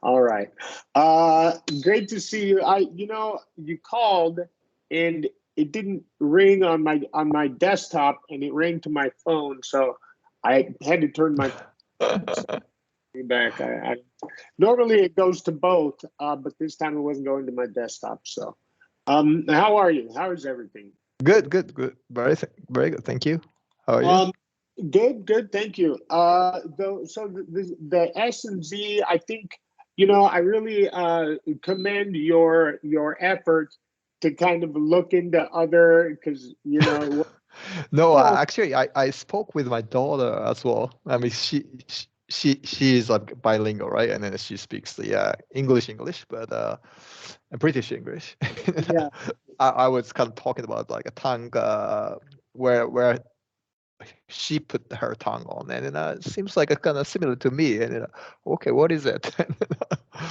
All right. Great to see you. You called and it didn't ring on my desktop and it rang to my phone, so I had to turn my phone back. I normally it goes to both, but this time it wasn't going to my desktop. So, how are you? How is everything? Good, good, good. Very good. Thank you. How are you? Um, good. Thank you. The S and Z, I think, I really commend your effort to kind of look into other because No, well, actually, I spoke with my daughter as well. I mean, she is like bilingual, right? And then she speaks the English, but British English. yeah, I was kind of talking about like a tongue where she put her tongue on, and it seems like it's kind of similar to me. And okay, what is it?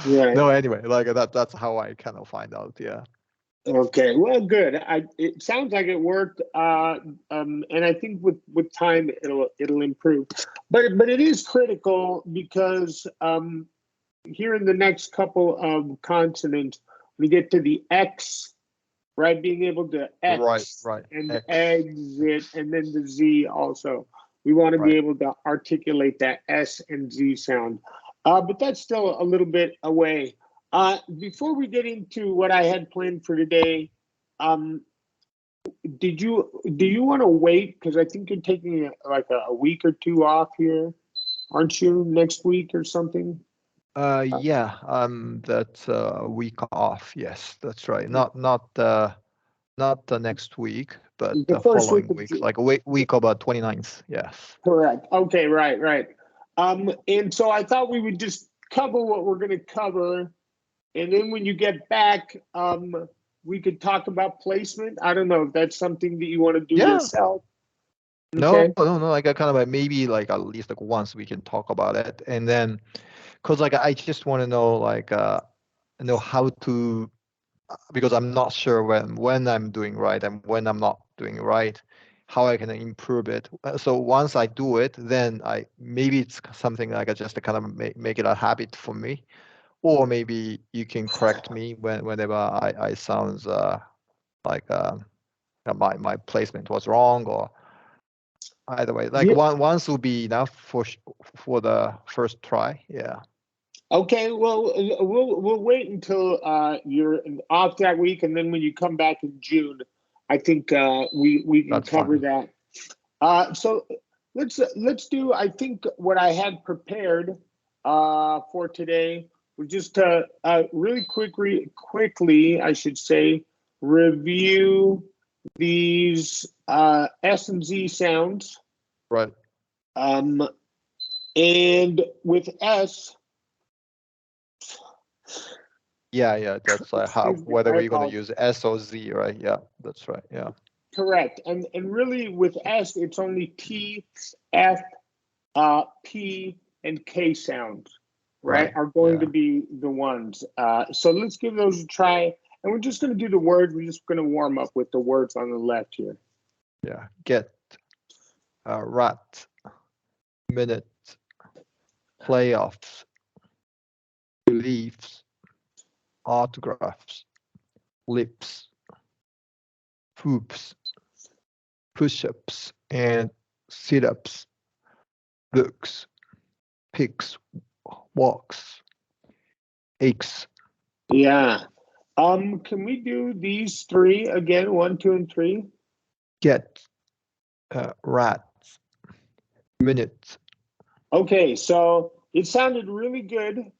right. No, anyway, like that's how I kind of find out. Yeah. Okay, well, good. It sounds like it worked, and I think with time it'll improve. But it is critical because here in the next couple of consonants, we get to the X, right? Being able to Right, X right. and X. exit, and then the Z also. We want to be Right. able to articulate that S and Z sound. But that's still a little bit away. Before we get into what I had planned for today, um, do you want to wait? Because I think you're taking like a week or two off here, aren't you? Next week or something? Yeah, that's a week off. Yes, that's right. Not the next week, but The the first week following of week, June. like a week about 29th. Yes. Correct. Okay, right. And so I thought we would just cover what we're going to cover, and then when you get back, we could talk about placement. I don't know if that's something that you want to do Yeah. yourself. No, Okay. no, no. Like I kind of like maybe like at least like once we can talk about it, and then because like I just want to know like know how to because I'm not sure when I'm doing right and when I'm not doing right, how I can improve it. So once I do it, then I maybe it's something like I just to kind of make it a habit for me, or maybe you can correct me whenever I sounds like my placement was wrong or either way. Like Yeah. once will be enough for the first try. Yeah, Okay. Well, we'll wait until you're off that week, and then when you come back in June, I think we can that's cover fine. that. So let's do. I think what I had prepared for today was just to really quickly, I should say, review these S and Z sounds. Right. Um, and with S, Yeah, yeah, that's how excuse me, whether I we're gonna apologize. use S or Z, right? Yeah, that's right. Yeah, Correct. And really with S, it's only T, F, P, and K sounds, right, right. are going to Yeah, be the ones. So let's give those a try. And we're just going to do the words. We're just going to warm up with the words on the left here. yeah. Get, rat, minute, playoffs, beliefs, autographs, lips, hoops, push-ups, and sit-ups, books, picks, walks, aches. Yeah. Can we do these three again? One, two, and three. Get, rat, minute. Okay. So it sounded really good.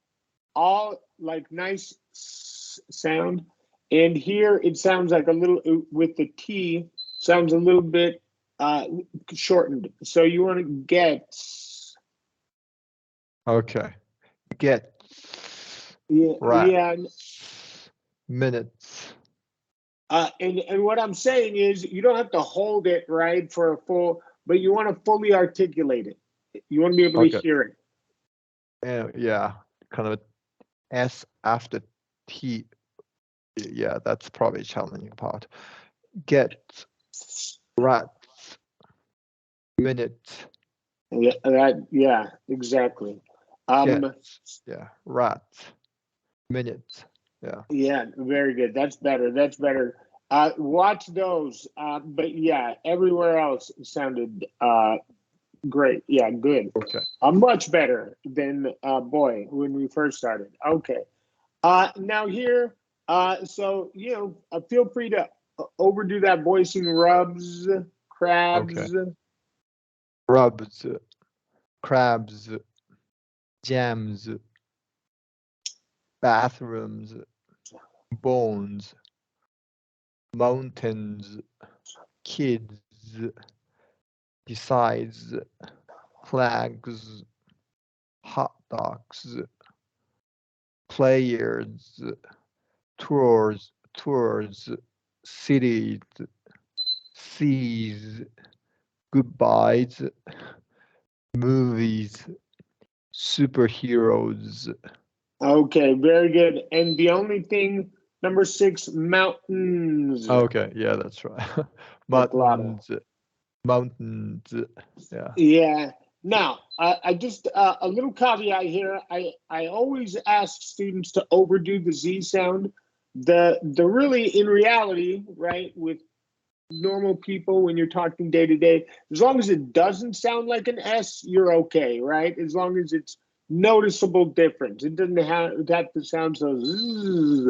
All like nice sound. And here it sounds like a little with the T sounds a little bit uh shortened. So you want to get Okay. Get, yeah, rat, yeah. minutes. And what I'm saying is you don't have to hold it right for a full, but you want to fully articulate it. You want to be able to Okay. hear it. And yeah, kind of S after T. Yeah, that's probably a challenging part. Get, rat, minute. Yeah, exactly. Um, Cats. Yeah. Rats. Minutes. Yeah. yeah, very good. That's better. That's better. Watch those. But yeah, everywhere else sounded great. Yeah, good. Okay. Much better than boy when we first started. Okay. Now here, so feel free to overdo that voicing. Rubs, Okay. crabs. Rubs. Crabs. Jams. Bathrooms. Bones. Mountains. Kids. Besides. Flags. Hot dogs. Players. Tours. Cities. Seas. Goodbyes. Movies. Superheroes. Okay, very good. And the only thing, number six, mountains. Okay, yeah, that's right. Baklava. Mountains, mountains. Yeah. Yeah. Now, I just a little caveat here. I always ask students to overdo the Z sound. The really in reality, right, with normal people when you're talking day to day, as long as it doesn't sound like an S, you're okay, right? As long as it's noticeable difference. It doesn't have to sound so zzz,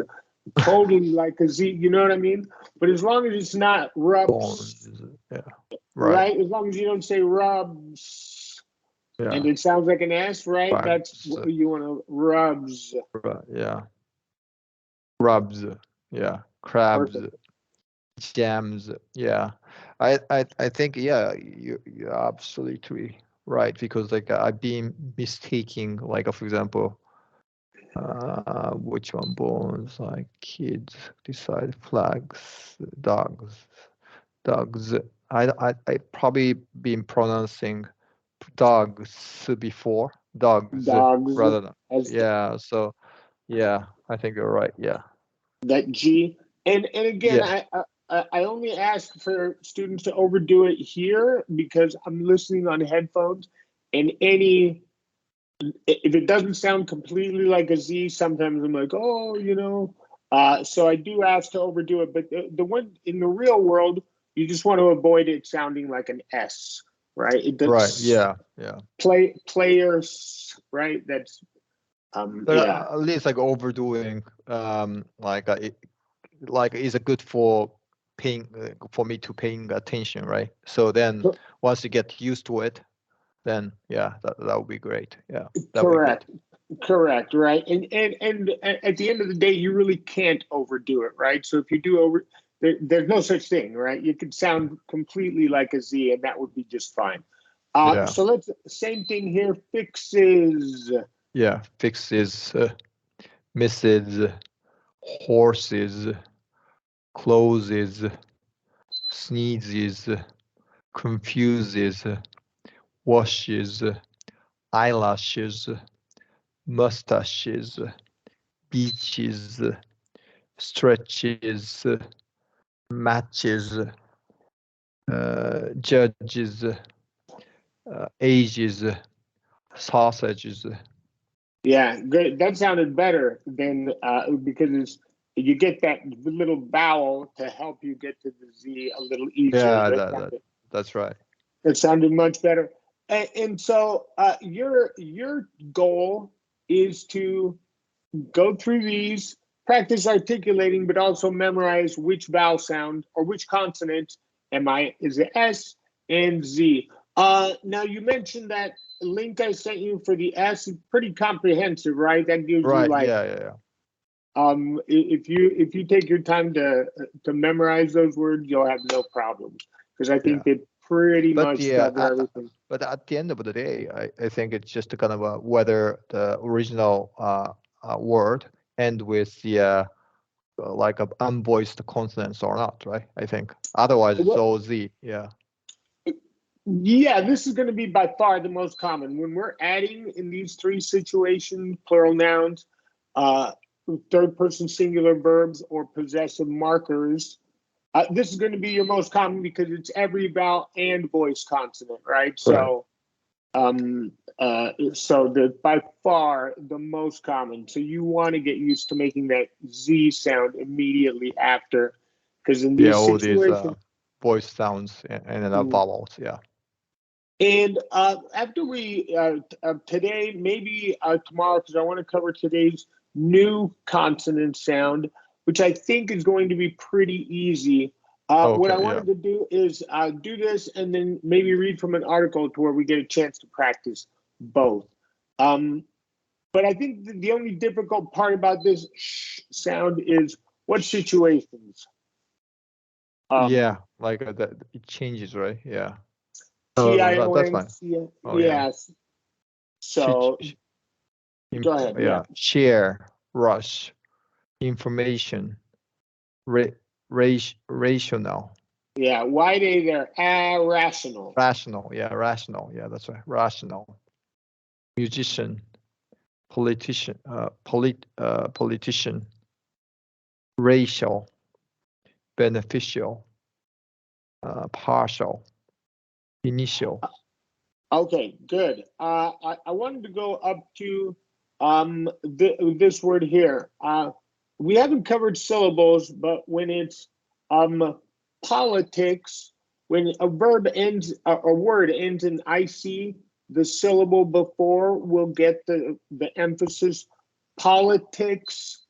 totally like a Z, you know what I mean? But as long as it's not rubs, Bones. Yeah. Right. right? As long as you don't say rubs and Yeah. it sounds like an S, right? That's Rubs. what you want to rubs. Yeah. Rubs. Yeah. Crabs. Perfect. Jams. Yeah. I think yeah, you're absolutely right because like I've been mistaking like for example which one bones like kids decide flags dogs. I probably been pronouncing dogs before dogs Dogs rather than as yeah. So yeah, I think you're right. Yeah, that G. And again, yeah, I only ask for students to overdo it here because I'm listening on headphones, and any if it doesn't sound completely like a Z, sometimes I'm like, oh, So I do ask to overdo it, but the one in the real world, you just want to avoid it sounding like an S, right? It right. does Yeah, yeah. players, right? That's But yeah. at least like overdoing like is a good for paying for me to paying attention, right? So then once you get used to it, then yeah, that would be great. Yeah, that would be good. Correct. Correct, right? And at the end of the day, you really can't overdo it, right? So if you do there's no such thing, right? You could sound completely like a Z, and that would be just fine. Yeah, So let's same thing here. Fixes. yeah. Fixes, misses, horses, closes, sneezes, confuses, washes, eyelashes, mustaches, beaches, stretches, matches, judges, ages, sausages. Yeah, good. That sounded better than because you get that little vowel to help you get to the Z a little easier. Yeah, that's right. That sounded much better. And so your goal is to go through these, practice articulating, but also memorize which vowel sound or which consonant is it S and Z. Now you mentioned that link I sent you for the S is pretty comprehensive, right? That gives you Right. like Yeah, yeah, yeah. if you take your time to memorize those words, you'll have no problems because I think Yeah. they pretty But much yeah, cover everything. but at the end of the day, I think it's just a kind of a whether the original word end with the like a unvoiced consonants or not, right? I think otherwise it's Well, all Z. Yeah. yeah, this is going to be by far the most common. When we're adding in these three situations, plural nouns, uh, third person singular verbs, or possessive markers, this is going to be your most common because it's every vowel and voice consonant, right? Right. So So by far the most common. So you want to get used to making that Z sound immediately after, because in Yeah, these all these situations, voice sounds and then mm, vowels. Yeah. and after we today, maybe tomorrow, because I want to cover today's new consonant sound, which I think is going to be pretty easy. What I Okay. Yeah. wanted to do is do this and then maybe read from an article to where we get a chance to practice both. Um, but I think the only difficult part about this sh sound is what situations. Yeah. Um, Like that, it changes, right? Yeah. That's fine. Tion, Oh yeah. yes. She, So go ahead. Yeah. yeah. Share, rush, information, ra rational, Yeah. Why they're irrational. rational. Yeah, rational. Yeah, that's right. Rational. Musician, politician, racial, beneficial, partial, initial. Okay, good. I wanted to go up to this word here. We haven't covered syllables, but when it's politics, when a verb ends, a word ends in IC, the syllable before will get the emphasis. Politics,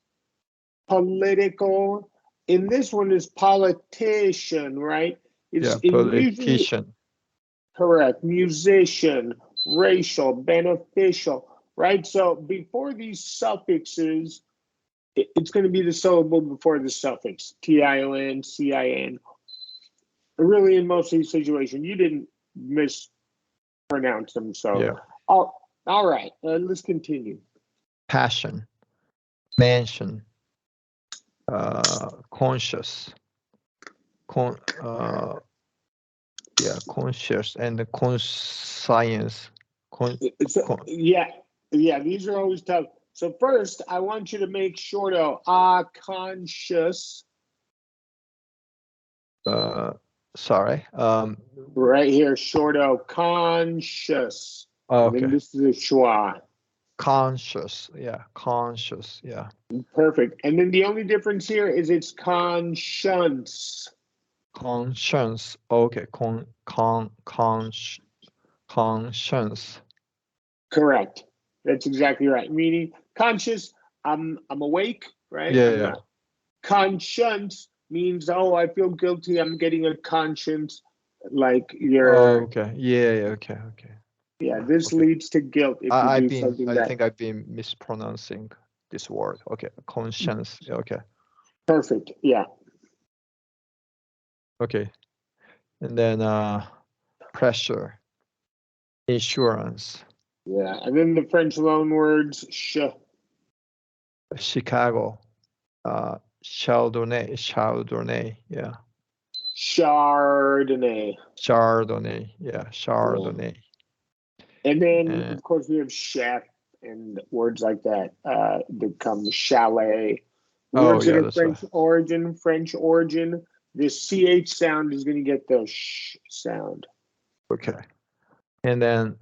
political. In this one is politician, right? It's Yeah, usually politician. correct. Musician, racial, beneficial, right? So before these suffixes, it's going to be the syllable before the suffix. Tion, cin. Really, in most of these situations, you didn't mispronounce them. So, Yeah. all right. Let's continue. Passion, mansion, conscious, con yeah, conscious and conscience. So, Con, yeah. These are always tough. So first, I want you to make short O. Conscious. sorry. Right here, short O. Conscious. And then Okay. this is a schwa. Conscious. Yeah, conscious. Yeah. Perfect. And then the only difference here is it's conscience. Conscience. Okay. Conscience. Correct. That's exactly right. Meaning conscious, I'm awake, right? Yeah, I'm yeah. not. Conscience means, oh, I feel guilty. I'm getting a conscience. Like Oh, you're, okay. Yeah, yeah. Okay, okay. yeah, Yeah. this Okay. leads to guilt if you do something I that think I've been mispronouncing this word. Okay. Conscience. Yeah, okay. perfect. Yeah. Okay. And then pressure, insurance, Yeah. And then the French loan words, Chicago, Chardonnay, yeah, Chardonnay. Chardonnay, yeah, Yeah. Chardonnay. And then, Uh, of course, we have chef and words like that that come chalet. oh Words that yeah, are that's right. French origin, the CH sound is going to get the sh sound. Okay. And then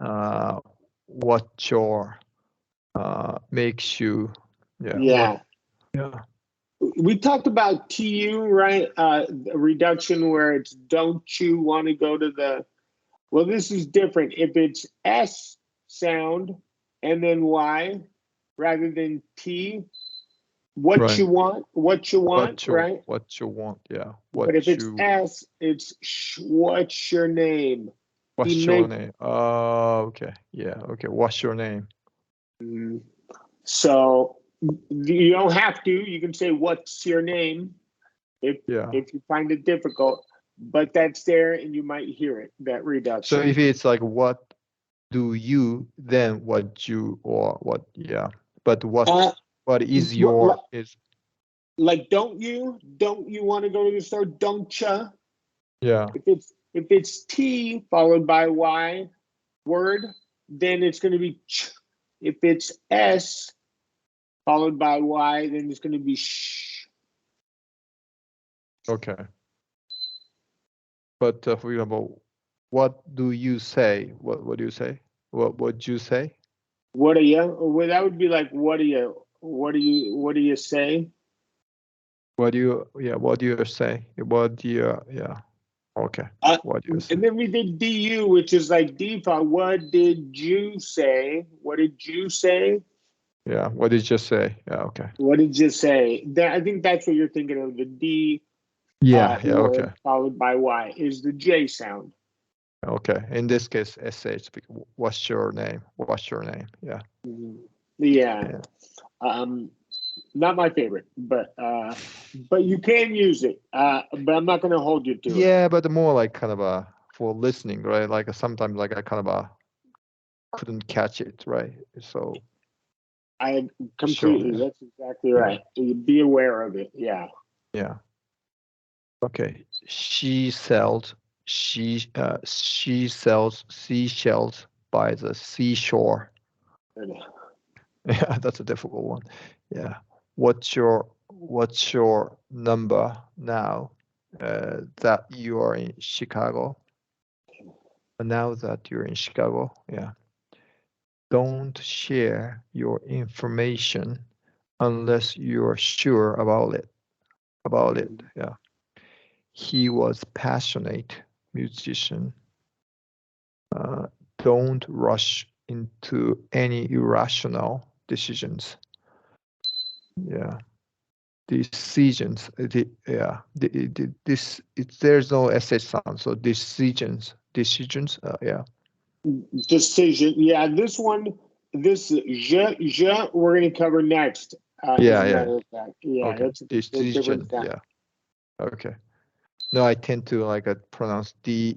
what your makes you, yeah, what, Yeah. yeah, We talked about TU, right? Reduction where it's don't you want to go to the, well, this is different. If it's S sound and then Y rather than T, right. what you want, right? What you want, yeah, But if it's you, S, it's what's your name? He what's your meant name? Oh, okay, yeah, okay. What's your name? so you don't have to. You can say what's your name if Yeah. if you find it difficult, but that's there and you might hear it, that So reduction. if it's like what do you, then what you or what, yeah. But Uh, what is li- your is, like don't you want to go to the store? Don't ya? yeah. If it's T followed by Y word, then it's going to be ch. If it's S followed by Y, then it's going to be sh. Okay. But for example, what do you say? What do you say? What would you say? What are you? Well, that would be like, what are you? What do you say? What do you? Yeah. What do you say? What do you? Yeah. Okay. Uh, What do you say? and then we did DU, which is like default. What did you say? What did you say? Yeah. What did you say? Yeah. Okay. What did you say? That, I think that's what you're thinking of. The D Yeah. Yeah. Okay. word followed by Y is the J sound. Okay. In this case, sh. What's your name? What's your name? Yeah. Mhm. Yeah. Yeah. Not my favorite, but you can use it. But I'm not going to hold you to it. Yeah, but more like kind of a for listening, right? Like sometimes like I kind of couldn't catch it, right? So I sure. completely. Yeah. That's exactly Yeah. right. Be aware of it. Yeah. Yeah. Okay. She sells seashells by the seashore. Yeah, that's a difficult one. Yeah. What's your number now that you are in Chicago? Now that you're in Chicago, yeah. Don't share your information unless you're sure about it. Yeah. He was passionate musician. Don't rush into any irrational decisions. Yeah. Decisions. There's no sh sound. So decisions. Decisions. Yeah. Decision. Yeah. This one. This je we're going to cover next. As Yeah. a Yeah. matter of fact. Yeah. Okay. That's a different Decision. sound. Yeah. Okay. No, I tend to like pronounce sh.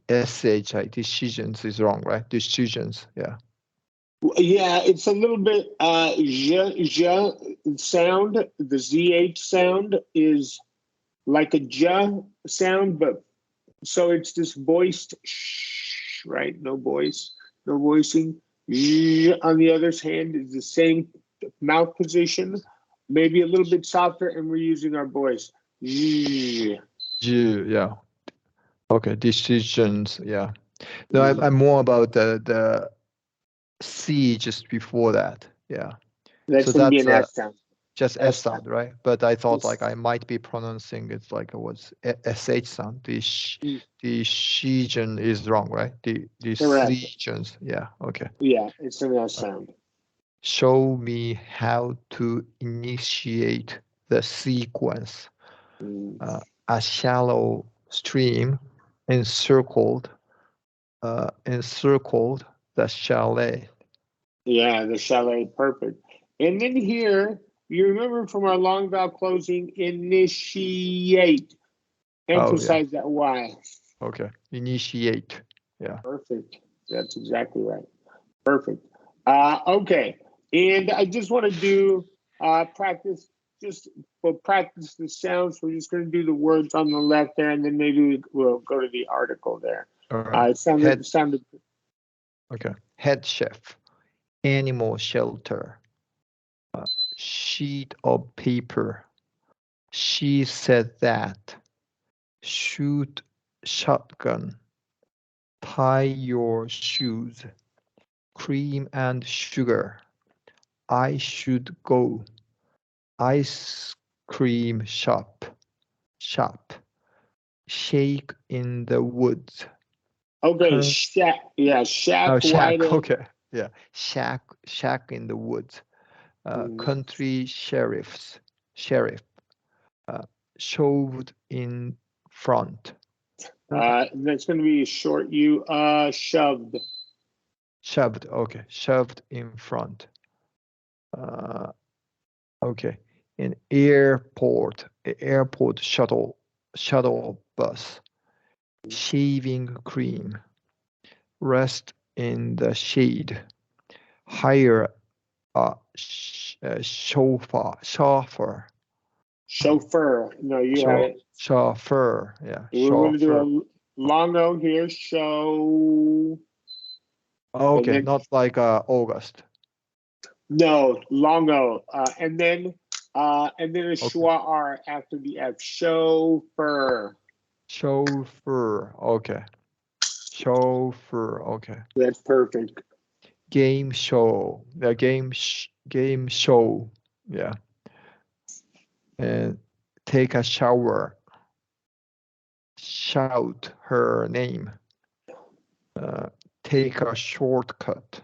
Decisions is wrong, right? Decisions. Yeah. Yeah, it's a little bit je sound. The zh sound is like a j sound, but so it's this voiced sh, right? No voice, no voicing. Zzz, on the other hand, is the same mouth position, maybe a little bit softer, and we're using our voice. Zzz. Yeah. Okay. Decisions. Yeah. No, I'm more about the C just before that. Yeah. That's So going to be that's an S sound. just S S sound. sound, right? But I thought like It's- I might be pronouncing it like it was sh sound. mm, The Shijan is wrong, right? The Correct. Shijan. Yeah. Okay. Yeah, it's an S sound. Show me how to initiate the sequence. Mm. A shallow stream encircled the chalet. Yeah, the chalet, perfect. And then here, you remember from our long vowel closing, initiate. Oh yeah. Emphasize that Y. Okay. Initiate. Yeah. Perfect. That's exactly right. Perfect. Okay. And I just want to do practice, just for practice the sounds. We're just going to do the words on the left there, and then maybe we'll go to the article there. All right. It sounded. Okay. Head chef. Animal shelter. Sheet of paper. She said that. Shoot shotgun. Tie your shoes. Cream and sugar. I should go. Ice cream shop. Shop. Shake in the woods. Okay, Con- shack. Yeah, shack, oh, white shack. egg. Okay. Yeah. Shack in the woods. Country sheriff. Uh, shoved in front. That's going to be a short U. Shoved. Shoved. Okay. Shoved in front. Uh, okay. An airport shuttle bus. Shaving cream. Rest in the shade. Hire a chauffeur. Chauffeur. No, you had it. Chauffeur. Yeah. We're going to do Chauffeur. a long O here. Show. And Okay. then, Not like August. no, long O. And then a Okay. schwa R after the F. Chauffeur. Chauffeur. Okay. Chauffeur. Okay. That's perfect. Game show. The game show. Yeah. And take a shower. Shout her name. Take a shortcut.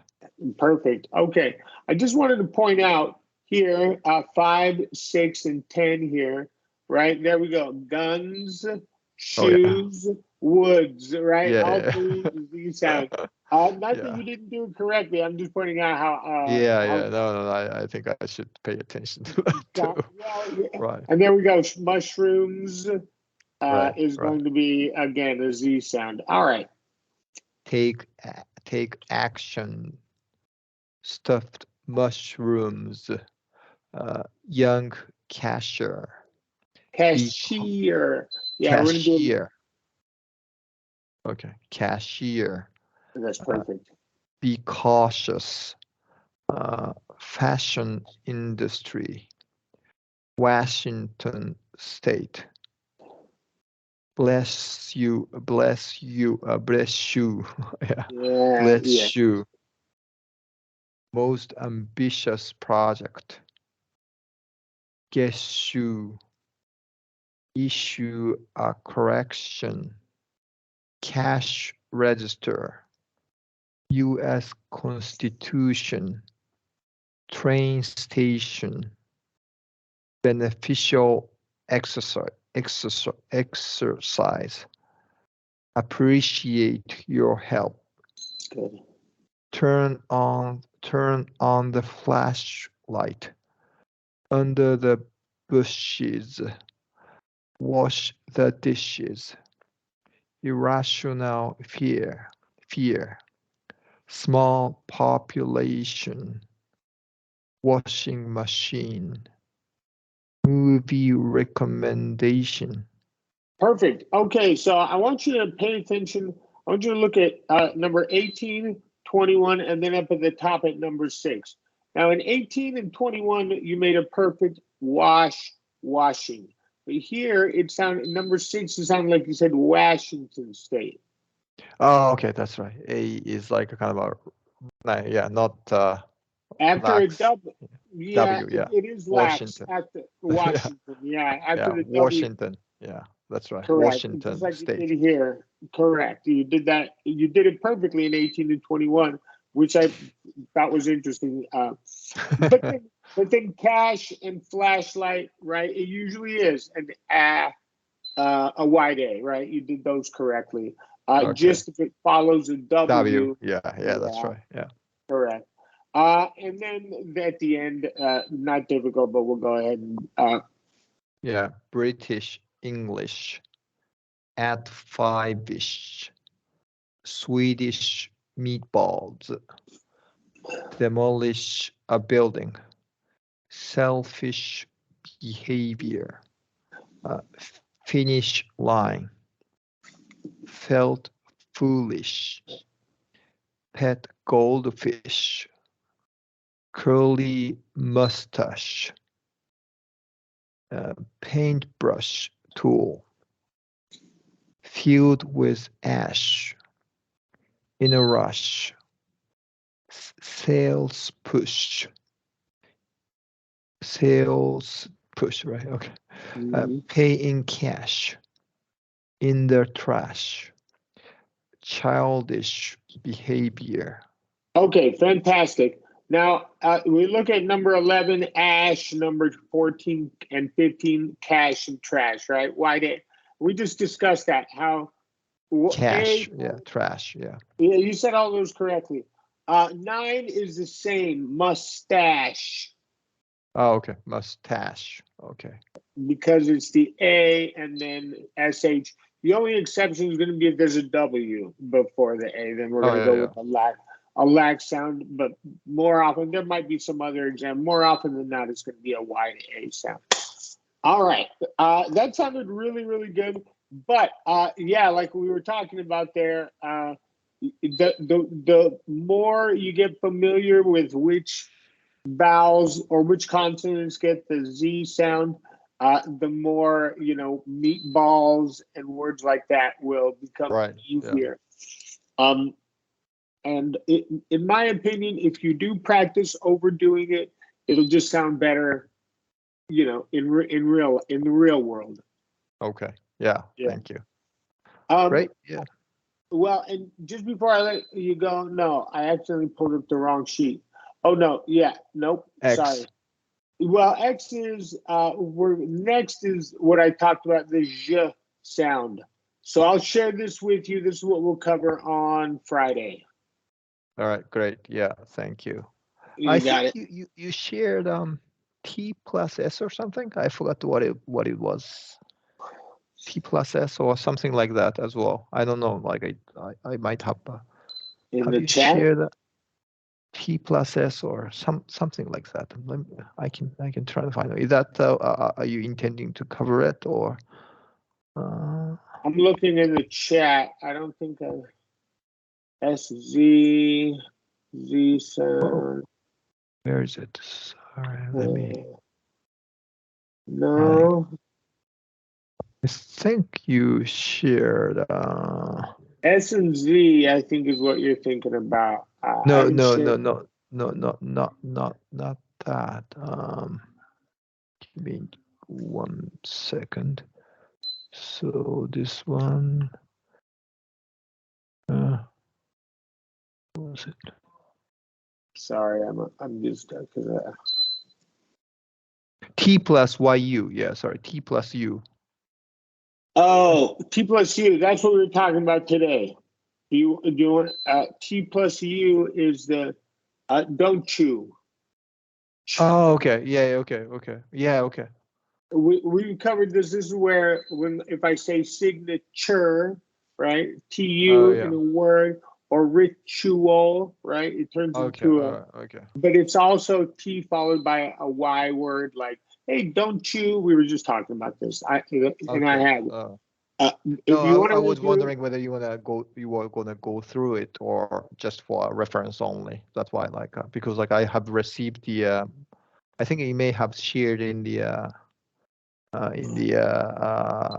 Perfect. Okay. I just wanted to point out here, 5, 6, and 10 here, right? There we go. Guns, Oh yeah. shoes, woods, right? Yeah. All Yeah. three Z sound. Not that Yeah. you didn't do it correctly. I'm just pointing out Yeah. how Yeah. No. I think I should pay attention to that too. well, yeah. Right. And there we go. Mushrooms Right. is Right. going to be again a Z sound. All right. Take action. Stuffed mushrooms. Young cashier. Be Cashier. Yeah, we're gonna do cashier. Okay. Cashier. that's perfect. Be cautious. Fashion industry. Washington State. Bless you. Bless you. Bless you. Yeah. Yeah, Bless yeah. you. Most ambitious project. Guess you. Issue a correction. Cash register. U.S. Constitution. Train station. Beneficial exercise. Appreciate your help. Good. Turn on the flashlight. Under the bushes. Wash the dishes. Irrational fear. Small population. Washing machine. Movie recommendation. Perfect. Okay, so I want you to pay attention. I want you to look at number 18, 21, and then up at the top at number 6. Now, in 18 and 21, you made a perfect washing. But here, it sounded, number 6, it sounded like you said Washington State. Oh, okay, that's right. A is like a kind of a, yeah, not After a lax. W, yeah, W, yeah. it is lax. Washington. After Washington, yeah. After Yeah, the W, Washington. Yeah, that's right. correct. Just Washington like you State. did here. Correct. You did that. You did it perfectly in 18 and 21, which I thought was interesting. But then cash and flashlight, right? It usually is a wide A, right? You did those correctly. Okay. Just if it follows a W. Yeah, that's right. Yeah. Correct. And then at the end, not difficult, but we'll go ahead and Yeah, British English. At 5-ish. Swedish meatballs. Demolish a building. Selfish behavior. Finish line. Felt foolish. Pet goldfish. Curly mustache. Paintbrush tool. Filled with ash. In a rush. Sales push. Right? Okay. Pay in cash. In the trash. Childish behavior. Okay, fantastic. Now we look at number 11, ash, number 14 and 15, cash and trash, right? Why did we just discussed that? How Cash, yeah, trash, yeah. Yeah, you said all those correctly. 9 is the same, mustache. Oh, okay, mustache. Okay. Because it's the A and then SH. The only exception is going to be if there's a W before the A. Then we're going to go with a lax sound. But more often, there might be some other exam. More often than not, it's going to be a wide A sound. All right. That sounded really, really good. But yeah, like we were talking about there, the more you get familiar with which vowels or which consonants get the Z sound, the more, meatballs and words like that will become easier. And in my opinion, if you do practice overdoing it, it'll just sound better, in the real world. Okay. Yeah. Yeah. Thank you. Um, Great. Yeah. Well, and just before I let you go, no, I accidentally pulled up the wrong sheet. Oh no, yeah, nope, X. sorry. Well, X is next is what I talked about, the zh sound. So I'll share this with you. This is what we'll cover on Friday. All right. Great. Yeah. Thank you. You I got think it. you shared T plus S or something. I forgot what it was. T plus S or something like that as well. I don't know. Like I might have. In Have the you chat? shared that T plus S or something like that? I can try to find it. Is that are you intending to cover it or? I'm looking in the chat. I don't think SZ sound. Where is it? Sorry, let me. No. I think you shared. S and Z, I think, is what you're thinking about. No, not that. Give me 1 second. So this one. What was it? Sorry, I'm just because. T plus YU. Yeah, sorry. T plus U. Oh, T plus U. That's what we were talking about today. Do you want T plus U is the don't chew. Oh, okay. Yeah, okay, okay. Yeah, okay. We covered this. This is where if I say signature, right? Oh, TU yeah. in a word, or ritual, right? It turns Okay, into okay. but it's also T followed by a Y word, like, hey, don't chew. We were just talking about this. I had. If you No, want I to was review, wondering whether you were gonna go through it or just for reference only. That's why, like, because like I have received the, I think you may have shared in the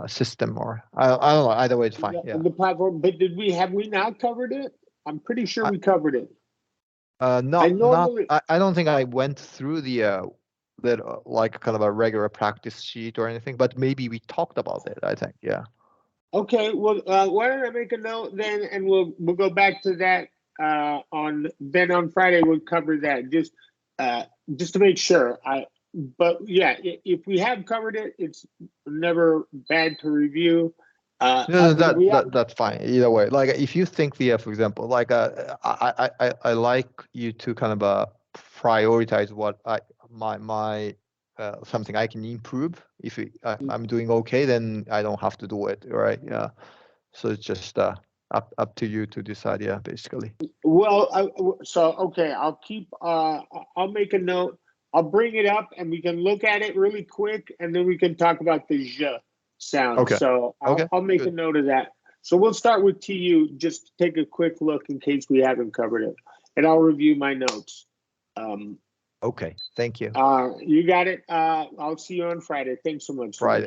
system, or I don't know. Either way, it's fine. Yeah. the platform, but have we not covered it? I'm pretty sure I, we covered it. not. I don't think I went through that like kind of a regular practice sheet or anything, but maybe we talked about it. I think. Yeah. Okay, well, why don't I make a note then, and we'll go back to that on Friday. We'll cover that just to make sure. But yeah, if we have covered it, it's never bad to review. No, that's fine. Either way, like if you think for example, like I like you to kind of prioritize what my something I can improve. If I'm doing okay, then I don't have to do it, right? Yeah. So it's just up to you to decide. Yeah, basically. Well, okay, I'll make a note. I'll bring it up, and we can look at it really quick, and then we can talk about the zh sound. Okay. So I'll make a note of that. So we'll start with TU. Just take a quick look in case we haven't covered it, and I'll review my notes. Okay. Thank you. You got it. I'll see you on Friday. Thanks so much. Friday.